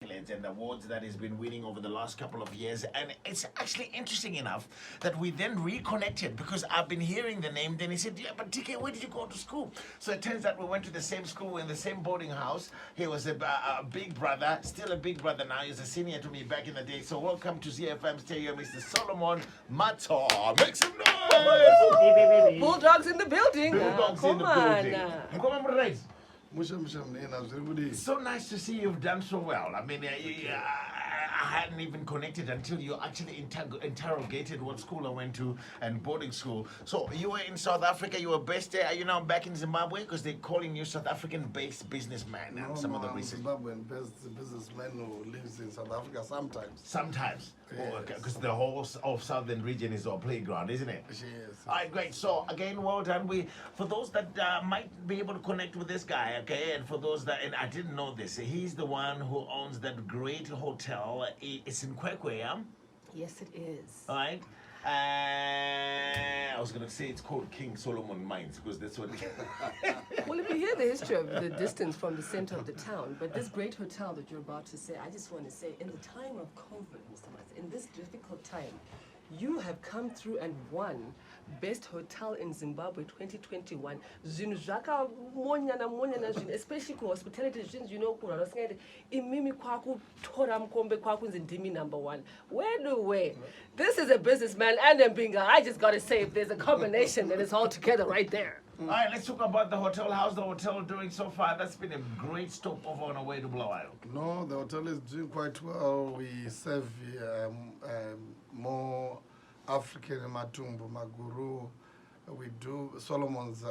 and awards that he's been winning over the last couple of years. And it's actually interesting enough that we then reconnected because I've been hearing the name. Then he said, "Yeah, but TK, where did you go to school?" So it turns out we went to the same school in the same boarding house. He was a big brother, still a big brother now. He's a senior to me back in the day. So welcome to ZFM Stereo, Mr. Solomon Matsa. Make some noise! Bulldogs in the building. Bulldogs in the building. Come on, right. So So nice to see you've done so well. I mean, I hadn't even connected until you actually interrogated what school I went to and boarding school. So you were in South Africa, you were based there. Are you now back in Zimbabwe? Because they're calling you South African-based businessman and some of the reasons. Zimbabwean businessman who lives in South Africa sometimes. Sometimes. Yes. Because the whole of southern region is our playground, isn't it? Yes. All right, great. So again, well done. For those that might be able to connect with this guy, okay, and for those that, and I didn't know this, he's the one who owns that great hotel. It's in Kwekwe, yeah? Yes, it is. All right. I was gonna say it's called King Solomon Mines because that's what. Well, if you hear the history of the distance from the center of the town, but this great hotel that you're about to say, I just want to say, in the time of COVID, Mr. Matsa, in this difficult time, you have come through and won Best Hotel in Zimbabwe 2021. Zvinhu zvakanyanya zvinhu, especially hospitality zvinhu zvinokura vasingaiti imimi kwakutora mukombe kwakunzi ndimi #1. Where? This is a businessman and a Mbinga. I just got to say, if there's a combination, then it's all together right there. All right, let's talk about the hotel. How's the hotel doing so far? That's been a great stopover on our way to Blow Isle. No, the hotel is doing quite well. We serve more African Matumbu, Maguru. We do Solomon's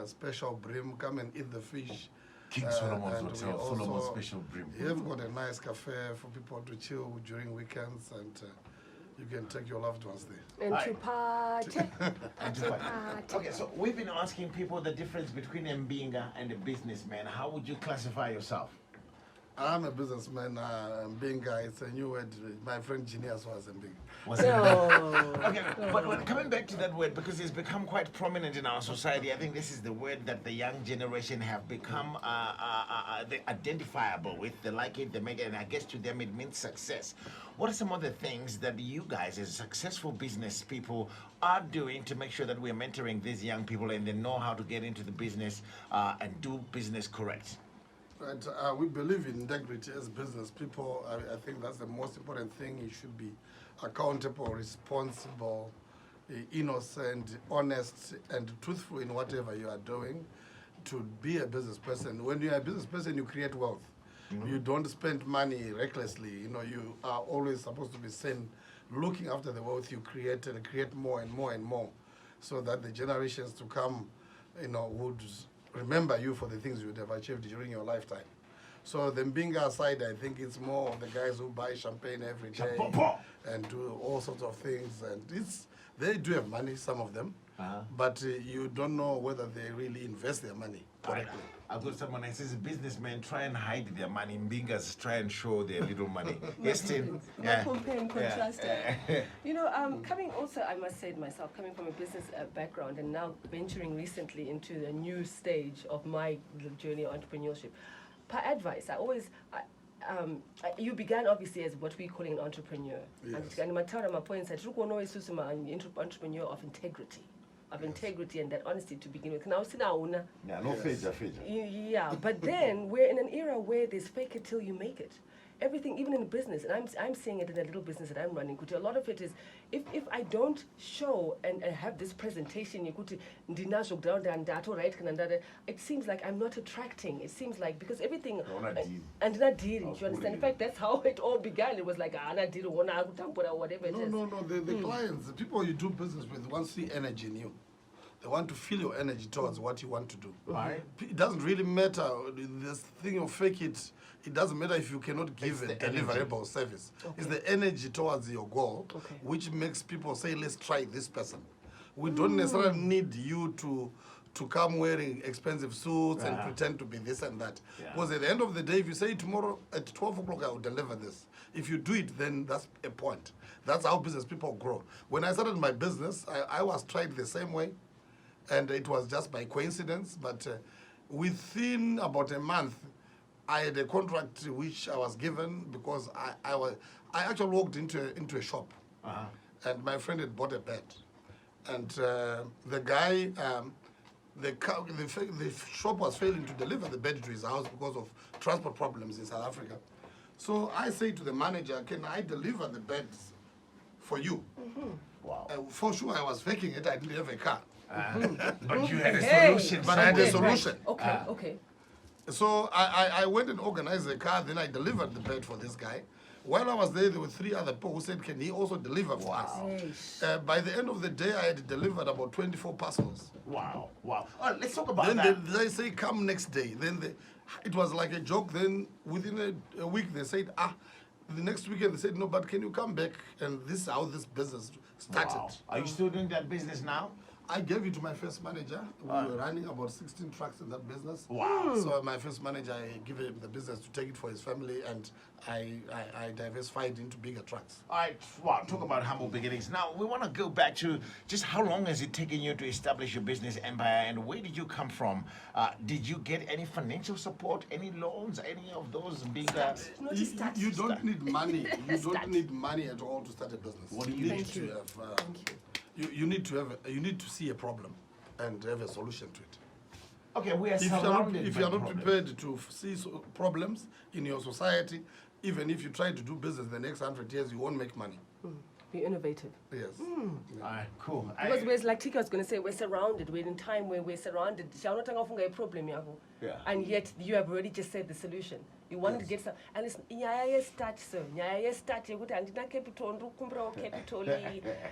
special brim. Come and eat the fish. King Solomon's and Hotel, we also Solomon's special brim. have got a nice cafe for people to chill during weekends, and you can take your loved ones there. And Right. to party. Okay, so we've been asking people the difference between a Mbinga and a businessman. How would you classify yourself? I'm a businessman. Being it's a new word. My friend Genius was a big. Was it? No. Okay, but coming back to that word, because it's become quite prominent in our society, I think this is the word that the young generation have become identifiable with. They like it, they make it, and I guess to them it means success. What are some of the things that you guys, as successful business people, are doing to make sure that we're mentoring these young people and they know how to get into the business and do business correct? Right, we believe in integrity as business people. I think that's the most important thing. You should be accountable, responsible, innocent, honest, and truthful in whatever you are doing to be a business person. When you're a business person, you create wealth. You don't spend money recklessly. You know, you are always supposed to be seen looking after the wealth you create and create more and more and more so that the generations to come, would remember you for the things you would have achieved during your lifetime. So the Mbinga side, I think it's more of the guys who buy champagne every day and do all sorts of things. And they do have money, some of them, but you don't know whether they really invest their money correctly. I've got someone that says businessmen try and hide their money, Mbingas try and show their little money. Yes, Tim? Not compare and contrast. Coming also, I must say it myself, coming from a business background and now venturing recently into the new stage of my journey of entrepreneurship. Per advice, you began obviously as what we're calling an entrepreneur. Yes. And my point is, entrepreneur of integrity. And that honesty to begin with. Now, Yeah, no Yes. feja. yeah, but then we're in an era where there's fake it till you make it. Everything, even in business, and I'm seeing it in a little business that I'm running. A lot of it is, if I don't show and have this presentation, it seems like I'm not attracting. It seems like because everything and not dealing. You understand? In fact, that's how it all began. It was like whatever it is. No. The clients, the people you do business with, want to see energy in you. They want to feel your energy towards what you want to do. Right. It doesn't really matter. This thing of fake it, it doesn't matter if you cannot give a deliverable service. Okay. It's the energy towards your goal, which makes people say, let's try this person. We don't necessarily need you to come wearing expensive suits and pretend to be this and that. Yeah. Because at the end of the day, if you say tomorrow at 12 o'clock, I will deliver this. If you do it, then that's a point. That's how business people grow. When I started my business, I was tried the same way. And it was just by coincidence, but within about a month, I had a contract which I was given because I actually walked into a shop, and my friend had bought a bed, and the guy. The shop was failing to deliver the bed to his house because of transport problems in South Africa. So I say to the manager, can I deliver the beds for you? Wow. For sure, I was faking it. I didn't have a car. But you had a Hey. solution. But I had a somewhere. solution. Okay, okay. So I went and organized the car. Then I delivered the bed for this guy. While I was there were 3 other people who said, can he also deliver for us? Hey. By the end of the day, I had delivered about 24 parcels. Wow. Wow. All right, let's talk about Then that. they say, come next day. Then it was like a joke. Then within a week, they said, the next weekend, they said, no, but can you come back? And this is how this business started. Wow. Are you still doing that business now? I gave it to my first manager. We were running about 16 trucks in that business. Wow. So my first manager, I gave him the business to take it for his family, and I diversified into bigger trucks. All right, wow, talk about humble beginnings. Now, we want to go back to just how long has it taken you to establish your business empire, and where did you come from? Did you get any financial support, any loans, any of those big... Not to start. You don't need money. You don't need money at all to start a business. What do you need need? Thank to you. have? Thank you. You need to have. You need to see a problem and have a solution to it. Okay, we are If you are not, surrounded if by you are not problems. prepared to see problems in your society, even if you try to do business the next 100 years, you won't make money. Be innovative. Yes. All right, cool. Because we're like Tika was going to say, we're surrounded. We're in time where we're surrounded. A problem, Yeah. And yet you have already just said the solution. You want to get some, and it's start so. Start. Capital.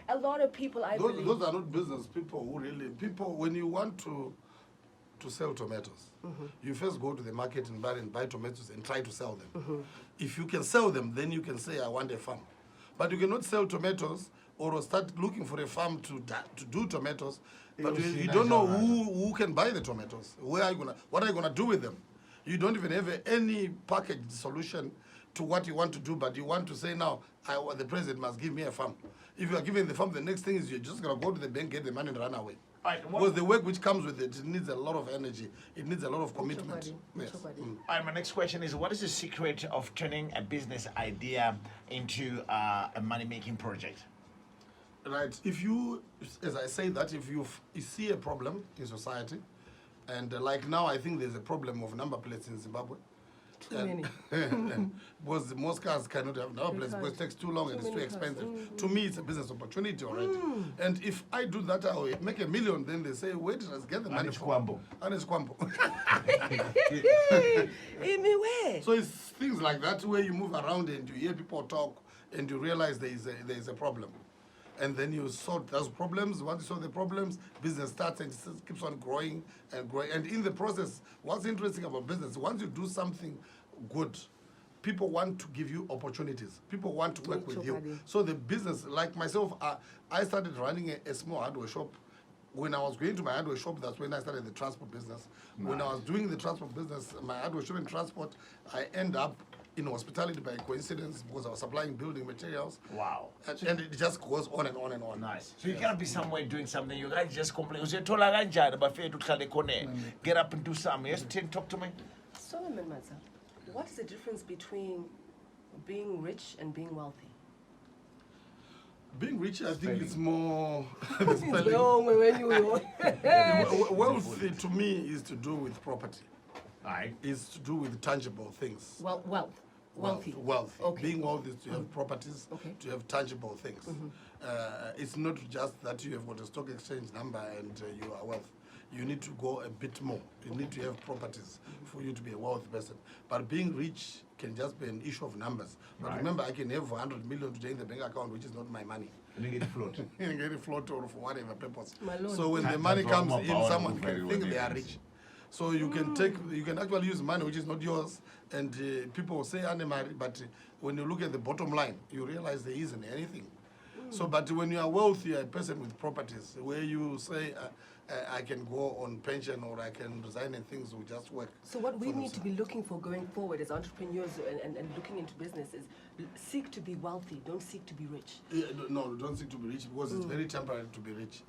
A lot of people, I believe. Those are not business people who really when you want to sell tomatoes, you first go to the market and buy tomatoes and try to sell them. If you can sell them, then you can say, I want a farm. But you cannot sell tomatoes or start looking for a farm to do tomatoes, but you don't know who can buy the tomatoes. What are you gonna do with them? You don't even have any packaged solution to what you want to do, but you want to say now, the president must give me a farm. If you are giving the farm, the next thing is you're just gonna go to the bank, get the money, and run away. All right, Because the work which comes with it needs a lot of energy. It needs a lot of commitment. Yes. all right, my next question is, what is the secret of turning a business idea into a money-making project? Right. If you, as I say that, if you see a problem in society, and like now I think there's a problem of number plates in Zimbabwe. Too many. Because most cars cannot have number plates because it takes too long and it's too many cars. expensive. To me, it's a business opportunity already. And if I do that, I will make $1 million. Then they say, where did I get the money it's from? Kwambo. And it's Kwambo. So it's things like that where you move around and you hear people talk and you realize there is a problem. And then you sort those problems. Once you solve the problems, business starts and keeps on growing and growing. And in the process, what's interesting about business, once you do something good, people want to give you opportunities. People want to work with you. So the business, like myself, I started running a small hardware shop. When I was going to my hardware shop, that's when I started the transport business. When I was doing the transport business, my hardware shop and transport, I end up in hospitality by coincidence because I was supplying building materials. Wow. And it just goes on and on and on. Nice. So you cannot be somewhere doing something. You guys just complain. Get up and do something. Yes, Tim, talk to me. Solomon Matsa, what is the difference between being rich and being wealthy? Being rich, I think it's more. Wealth to me is to do with property. All right. Is to do with tangible things. Wealthy. Wealth. Okay. Being wealthy is to have properties, Okay. to have tangible things. It's not just that you have got a stock exchange number and you are wealthy. You need to go a bit more. You need to have properties for you to be a wealthy person. But being rich can just be an issue of numbers. But remember, I can have 100 million today in the bank account, which is not my money. You didn't get a float. You can get it float or for whatever purpose. My loan. So when the That's money what comes my in, power someone is very can well think they are managed. rich. So you can you can actually use money which is not yours, and people will say animal, but when you look at the bottom line, you realize there isn't anything. So, but when you are wealthy, a person with properties, where you say, I can go on pension or I can resign and things will just work. So what we for need to themselves. be looking for going forward as entrepreneurs and looking into business is seek to be wealthy, don't seek to be rich. Yeah, no, don't seek to be rich because it's very temporary to be rich.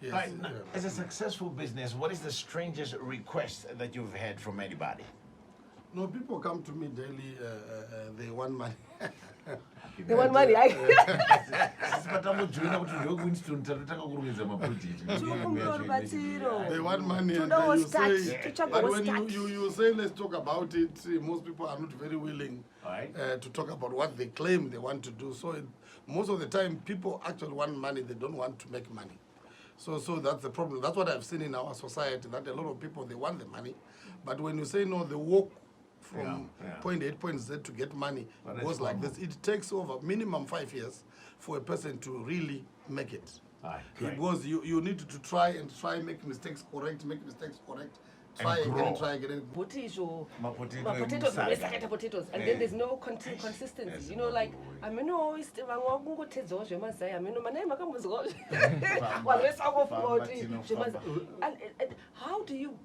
Yes, Right. yeah. As a successful business, what is the strangest request that you've had from anybody? No, people come to me daily, they want money. They want money. They want money and then you say, but when you say let's talk about it, most people are not very willing to talk about what they claim they want to do. So most of the time, people actually want money, they don't want to make money. So that's the problem. That's what I've seen in our society, that a lot of people, they want the money. But when you say no, they walk from point A, point Z to get money, goes like this. It takes over minimum 5 years for a person to really make it. Because you need to try, make mistakes correct, try again. Potatoes, and then there's no consistency. You know, like I mean, always and how do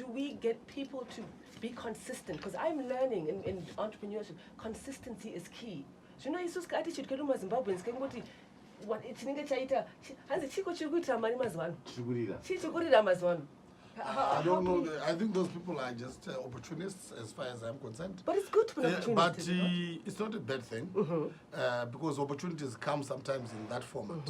we get people to be consistent? Because I'm learning in entrepreneurship, consistency is key. You know, it's just attitude. What it's has a chico chiguita manimazwan. I don't know. I think those people are just opportunists, as far as I'm concerned. But it's good to be opportunists. But it's not a bad thing, because opportunities come sometimes in that format.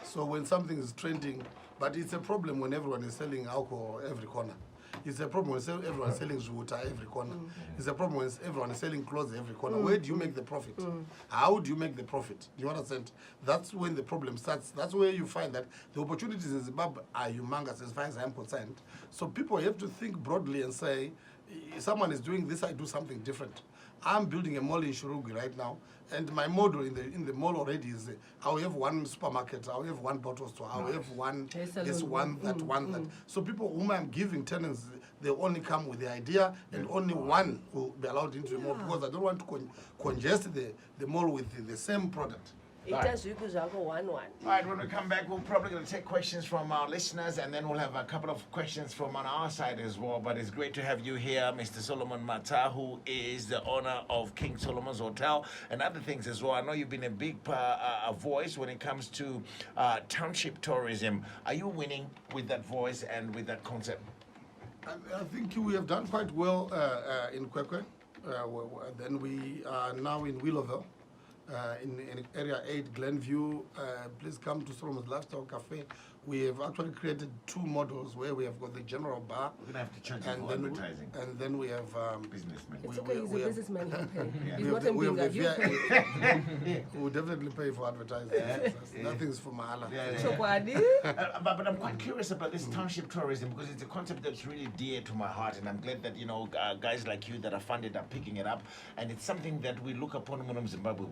So when something is trending, but it's a problem when everyone is selling alcohol every corner. It's a problem when everyone is selling zuta every corner. It's a problem when everyone is selling clothes every corner. Where do you make the profit? How do you make the profit? You understand? That's when the problem starts. That's where you find that the opportunities in Zimbabwe are humongous as far as I'm concerned. So people have to think broadly and say, if someone is doing this, I do something different. I'm building a mall in Shurugi right now, and my model in the mall already is I'll have one supermarket, I'll have one bottle store, I'll have one this one, that one, that. So people whom I'm giving tenants, they only come with the idea, and only one will be allowed into the mall, because I don't want to congest the mall with the same product. It does one. All right, when we come back, we're probably going to take questions from our listeners, and then we'll have a couple of questions from on our side as well. But it's great to have you here, Mr. Solomon Matsa, who is the owner of King Solomon's Hotel and other things as well. I know you've been a big voice when it comes to township tourism. Are you winning with that voice and with that concept? I think we have done quite well in Kwekwe. Then we are now in Willowville. In area 8, Glenview, please come to Solomon's Lifestyle Cafe. We have actually created 2 models where we have got the general bar. We're going to have to charge you for advertising. And then we have... businessman. It's okay, he's a businessman. He's not we a pay. We'll definitely pay for advertising. Nothing's for Mahala. But I'm quite curious about this township tourism, because it's a concept that's really dear to my heart, and I'm glad that, you know, guys like you that are funded are picking it up, and it's something that we look upon in Zimbabwe.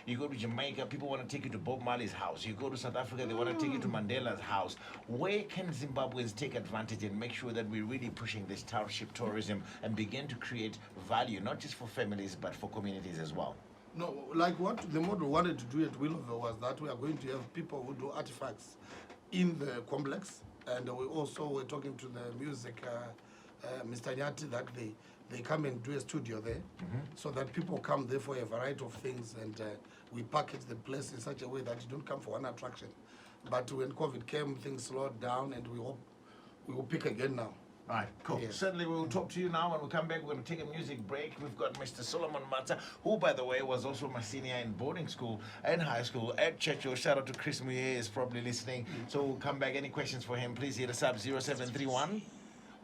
You go to Jamaica, people want to take you to Bob Marley's house. You go to South Africa, they want to take you to Mandela's house. Where can Zimbabweans take advantage and make sure that we're really pushing this township tourism and begin to create value, not just for families, but for communities as well? No, like what the model wanted to do at Willowville was that we are going to have people who do artifacts in the complex, and we also were talking to the music, Mr. Nyati, that they come and do a studio there, so that people come there for a variety of things, and we package the place in such a way that you don't come for one attraction. But when COVID came, things slowed down, and we hope we will pick again now. All right, cool. Yes. Certainly we will talk to you now. When we come back, we're going to take a music break. We've got Mr. Solomon Matsa, who, by the way, was also my senior in boarding school and high school at Churchill. Shout out to Chris Muye, is probably listening. So we'll come back. Any questions for him, please hit us up, 0731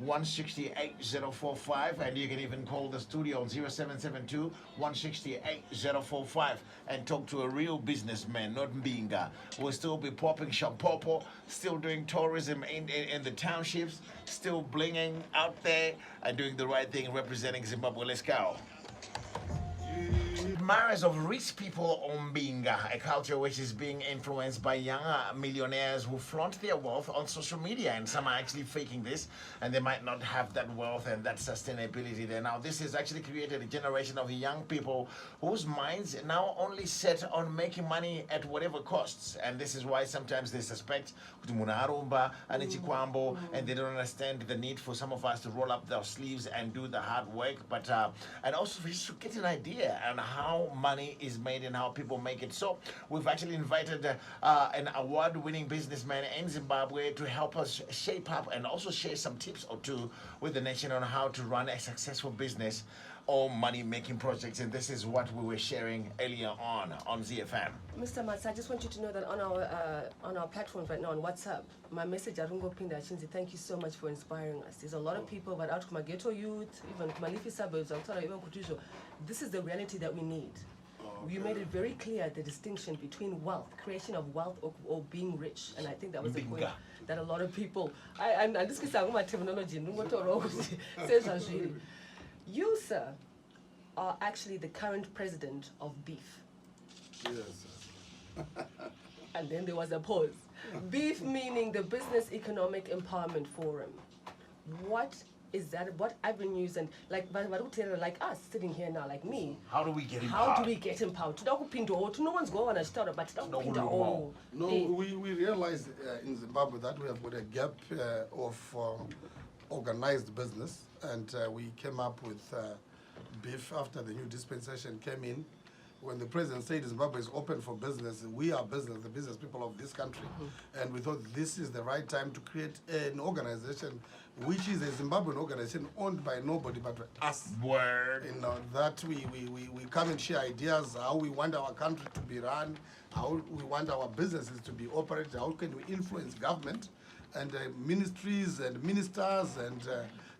168-045, and you can even call the studio on 0772 168-045 and talk to a real businessman, not Mbinga. We'll still be popping shampopo, still doing tourism in the townships, still blinging out there and doing the right thing, representing Zimbabwe. Let's go. Admirers of rich people on Mbinga, a culture which is being influenced by younger millionaires who flaunt their wealth on social media, and some are actually faking this, and they might not have that wealth and that sustainability there. Now, this has actually created a generation of young people whose minds are now only set on making money at whatever costs, and this is why sometimes they suspect and they don't understand the need for some of us to roll up their sleeves and do the hard work, but and also just to get an idea share on how money is made and how people make it. So we've actually invited an award-winning businessman in Zimbabwe to help us shape up and also share some tips or two with the nation on how to run a successful business or money-making projects. And this is what we were sharing earlier on ZFM. Mr. Matsa, I just want you to know that on our platforms right now on WhatsApp, my message Arungo Pinda Shinzi, thank you so much for inspiring us. There's a lot of people, but out to my ghetto youth, even Malifi suburbs, even Kutujo, this is the reality that we need. You made it very clear the distinction between wealth, creation of wealth, or being rich, and I think that was the point that a lot of people. I'm just saying my terminology. You, sir, are actually the current president of Beef. Yes. And then there was a pause. Beef meaning the Business Economic Empowerment Forum. What is that? What avenues and like us sitting here now, like me? How do we get empowered? How do we get empowered? No one's going to start, but No, we realized in Zimbabwe that we have got a gap of organized business, and we came up with Beef after the new dispensation came in. When the president said Zimbabwe is open for business, we are business, the business people of this country. And we thought this is the right time to create an organization which is a Zimbabwean organization owned by nobody but us. Word. You know, that we come and share ideas, how we want our country to be run, how we want our businesses to be operated, how can we influence government and ministries and ministers and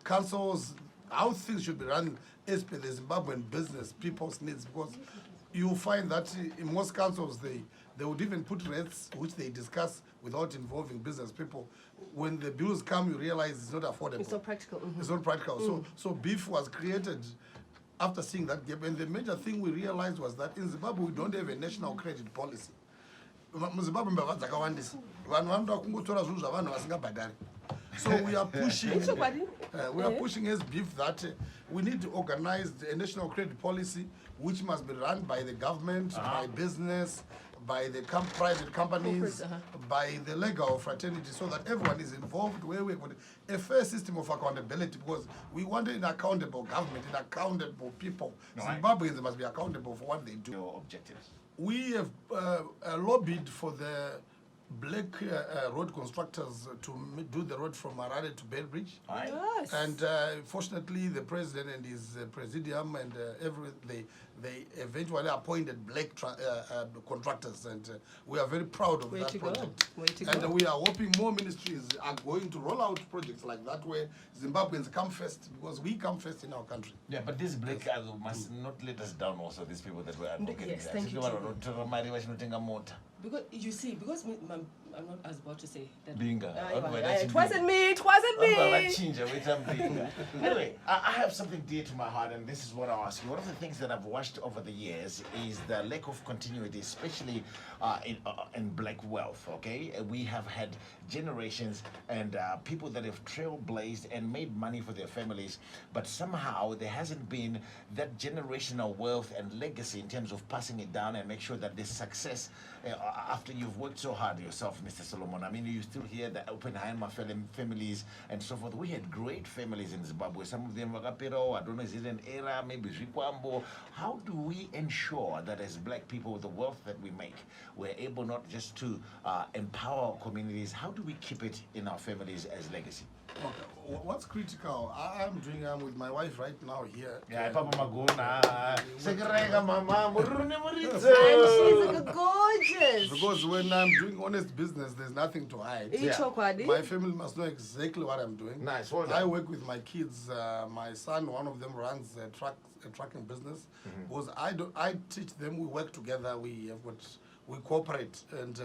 councils, how things should be run as per the Zimbabwean business people's needs, because you find that in most councils they would even put rates which they discuss without involving business people. When the bills come, you realize it's not affordable. It's not practical. It's not practical. So Beef was created after seeing that gap. And the major thing we realized was that in Zimbabwe we don't have a national credit policy. MuZimbabwe mbavha dzakawandisa. Vanhu vanoda kungotora zvinhu zvavanhu vasingabhadhari. So we are pushing as Beef that we need to organize a national credit policy which must be run by the government, by business, by the private companies, by the legal fraternity, so that everyone is involved, where we've got a fair system of accountability, because we want an accountable government, an accountable people. Zimbabweans must be accountable for what they do. Your objectives. We have lobbied for the black road constructors to do the road from Harare to Bellbridge. Yes. And fortunately, the president and his presidium and they eventually appointed black contractors, and we are very proud of that project. And we are hoping more ministries are going to roll out projects like that, where Zimbabweans come first, because we come first in our country. Yeah, but these black guys must not let us down also, these people that were advocating. Yes, thank you. Because you see, because I'm not as about to say that. It wasn't me. Anyway, I have something dear to my heart, and this is what I'll ask you. One of the things that I've watched over the years is the lack of continuity, especially in black wealth. Okay, we have had generations and people that have trailblazed and made money for their families, but somehow there hasn't been that generational wealth and legacy in terms of passing it down and make sure that this success after you've worked so hard yourself, Mr. Solomon. I mean, you still hear the Oppenheimer families and so forth. We had great families in Zimbabwe. Some of them were Kapero, I don't know, is it an era, maybe Zwikwambo. How do we ensure that as black people, with the wealth that we make, we're able not just to empower our communities, how do we keep it in our families as legacy? Okay. What's critical? I'm doing with my wife right now here. Yeah, Papa Magona. Mama. And she's gorgeous. Because when I'm doing honest business, there's nothing to hide. Yeah. My family must know exactly what I'm doing. Nice. Well I work with my kids. My son, one of them runs a trucking business. Because I teach them. We work together. We cooperate. And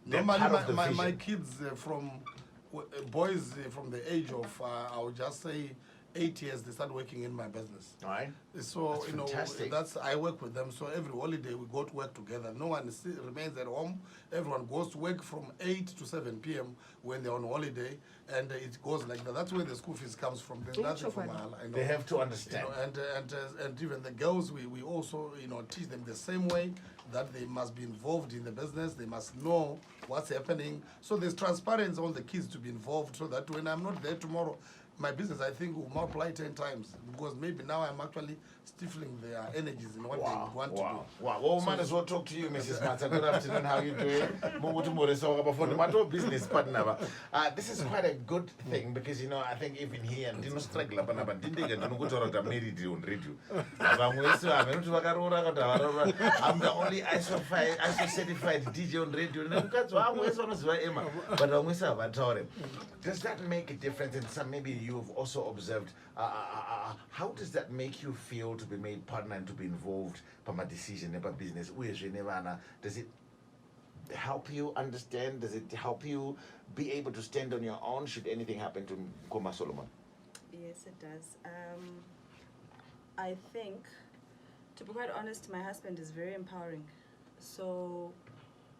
normally my kids from boys from the age of I would just say 8 years, they start working in my business. All right. So That's I work with them. So every holiday we go to work together. No one remains at home. Everyone goes to work from 8 to 7 p.m. when they're on holiday, and it goes like that. That's where the school fees comes from. There's nothing from They have to understand. And even the girls, we also teach them the same way, that they must be involved in the business. They must know what's happening. So there's transparency on the kids to be involved, so that when I'm not there tomorrow, my business, I think, will multiply 10 times because maybe now I'm actually stifling their energies in what they want to do. Wow. Well, might as well talk to you, Mrs. Matsa. Good afternoon. How you doing? Business partner. This is quite a good thing because, you know, I think even here, I'm the only ISO certified DJ on radio. Does that make a difference? And some maybe you've also observed. How does that make you feel to be made partner and to be involved from a decision about business? Does it help you understand? Does it help you be able to stand on your own should anything happen to Nkoma Solomon? Yes, it does. I think, to be quite honest, my husband is very empowering. So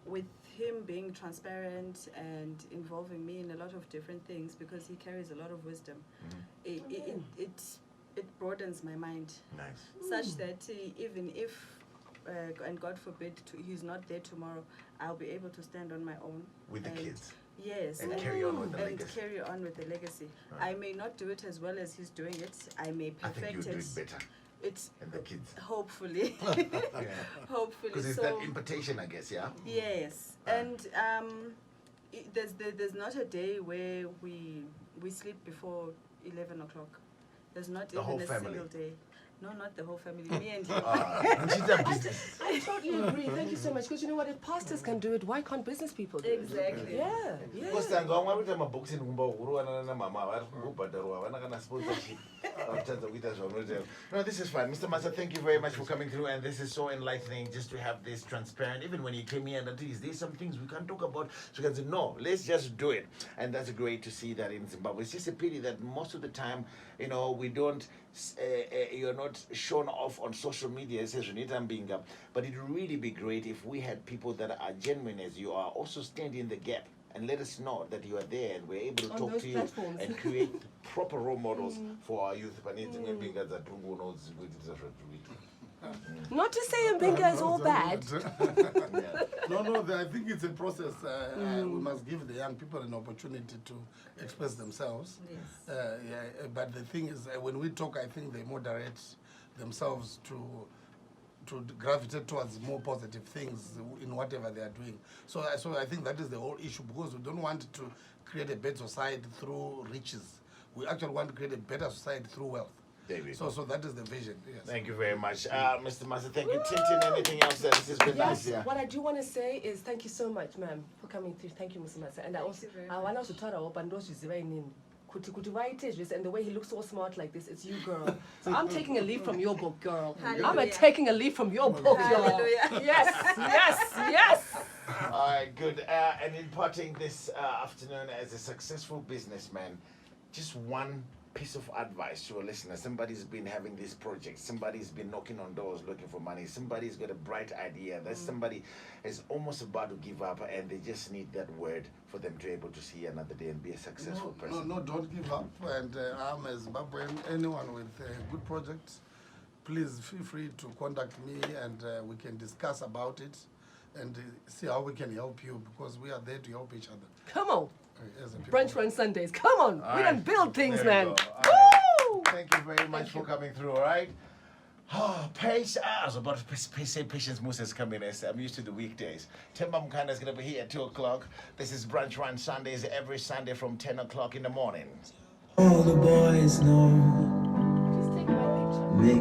with him being transparent and involving me in a lot of different things because he carries a lot of wisdom, it broadens my mind. Nice. Such that even if, and God forbid, he's not there tomorrow, I'll be able to stand on my own. With the kids. Yes. And carry on with the and legacy. carry on with the legacy. Right. I may not do it as well as he's doing it. I may I perfect think you do it better. It's And the kids. hopefully. Yeah. Hopefully. Because it's that impartation, I guess, yeah? Yes. And there's not a day where we sleep before 11 o'clock. There's not The whole even a family. single day. No, not the whole family. Me and him. And she's a business. I totally agree. Thank you so much. Because you know what? If pastors can do it, why can't business people do it? Exactly. Yeah. Because Yeah. I'm going to my books in Mama, sponsorship. No, this is fine. Mr. Matsa, thank you very much for coming through, and this is so enlightening just to have this transparent. Even when you came here, and there's some things we can't talk about, so you can say, no, let's just do it. And that's great to see that in Zimbabwe. It's just a pity that most of the time, you know, we don't, you're not shown off on social media. It says, but it would really be great if we had people that are genuine as you are, also stand in the gap and let us know that you are there and we're able to On talk those to you platforms. and create proper role models for our youth. Not to say Mbinga is all bad. No, I think it's a process. We must give the young people an opportunity to express themselves. Yes. But the thing is, when we talk, I think they moderate themselves to gravitate towards more positive things in whatever they are doing. So I think that is the whole issue, because we don't want to create a better society through riches. We actually want to create a better society through wealth. There we So that is the vision. Yes. Thank you very much. Mr. Matsa, thank you. Tintin, anything else that this has been nice? Yes, Yeah. what I do want to say is thank you so much, ma'am, for coming through. Thank you, Mr. Matsa. And I also, you very I want to tell her, and the way he looks so smart like this, it's you, girl. So I'm taking a leaf from your book, girl. Hallelujah. taking a leaf from your book, girl. Hallelujah. Yes. All right, good. And imparting this afternoon as a successful businessman, just one piece of advice to a listener. Somebody's been having this project. Somebody's been knocking on doors looking for money. Somebody's got a bright idea. That somebody is almost about to give up, and they just need that word for them to be able to see another day and be a successful person. No, don't give up. And I'm a Zimbabwean. Anyone with a good project, please feel free to contact me, and we can discuss about it and see how we can help you, because we are there to help each other. Come on. As a people. Brunch Run Sundays. Come on. All We right. don't build things, There man. we go. All right. Woo! Thank you very much for coming through, all right? Oh, Pace. I was about to say Patience Musa's coming. I'm used to the weekdays. Temba Mkanda is going to be here at 2 o'clock. This is Brunch Run Sundays every Sunday from 10 o'clock in the morning. All the boys know